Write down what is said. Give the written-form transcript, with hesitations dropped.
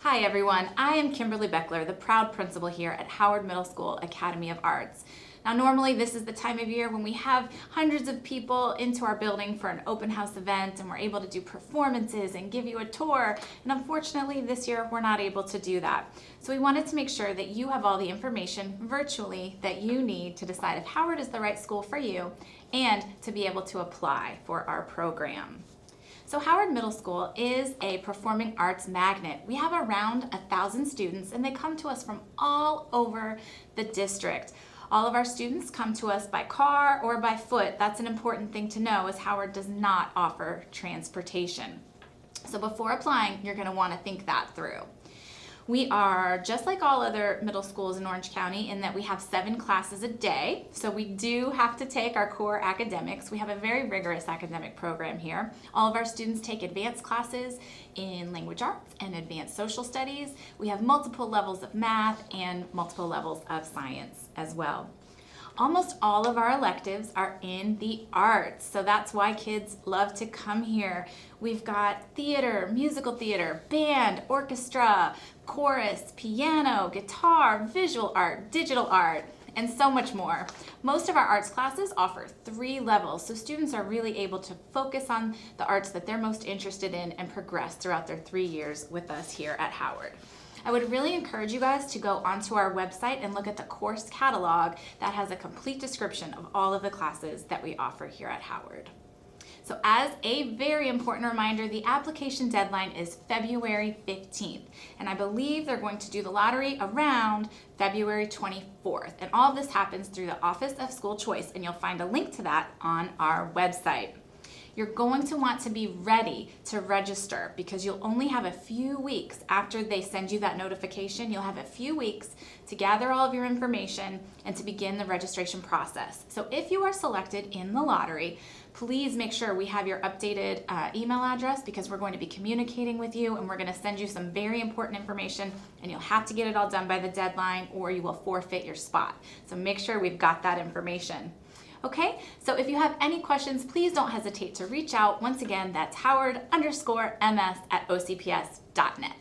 Hi everyone, I am Kimberly Beckler, the proud principal here at Howard Middle School Academy of Arts. Now normally this is the time of year when we have hundreds of people into our building for an open house event and we're able to do performances and give you a tour, and unfortunately this year we're not able to do that. So we wanted to make sure that you have all the information virtually that you need to decide if Howard is the right school for you and to be able to apply for our program. So Howard Middle School is a performing arts magnet. We have around 1,000 students and they come to us from all over the district. All of our students come to us by car or by foot. That's an important thing to know, as Howard does not offer transportation. So before applying, you're going to want to think that through. We are just like all other middle schools in Orange County in that we have 7 classes a day. So we do have to take our core academics. We have a very rigorous academic program here. All of our students take advanced classes in language arts and advanced social studies. We have multiple levels of math and multiple levels of science as well. Almost all of our electives are in the arts, so that's why kids love to come here. We've got theater, musical theater, band, orchestra, chorus, piano, guitar, visual art, digital art, and so much more. Most of our arts classes offer 3 levels, so students are really able to focus on the arts that they're most interested in and progress throughout their 3 years with us here at Howard. I would really encourage you guys to go onto our website and look at the course catalog that has a complete description of all of the classes that we offer here at Howard. So as a very important reminder, the application deadline is February 15th, and I believe they're going to do the lottery around February 24th. And all of this happens through the Office of School Choice, and you'll find a link to that on our website. You're going to want to be ready to register because you'll only have a few weeks after they send you that notification. You'll have a few weeks to gather all of your information and to begin the registration process. So if you are selected in the lottery, please make sure we have your updated email address because we're going to be communicating with you and we're going to send you some very important information, and you'll have to get it all done by the deadline or you will forfeit your spot. So make sure we've got that information. Okay, so if you have any questions, please don't hesitate to reach out. Once again, that's Howard_MS@ocps.net.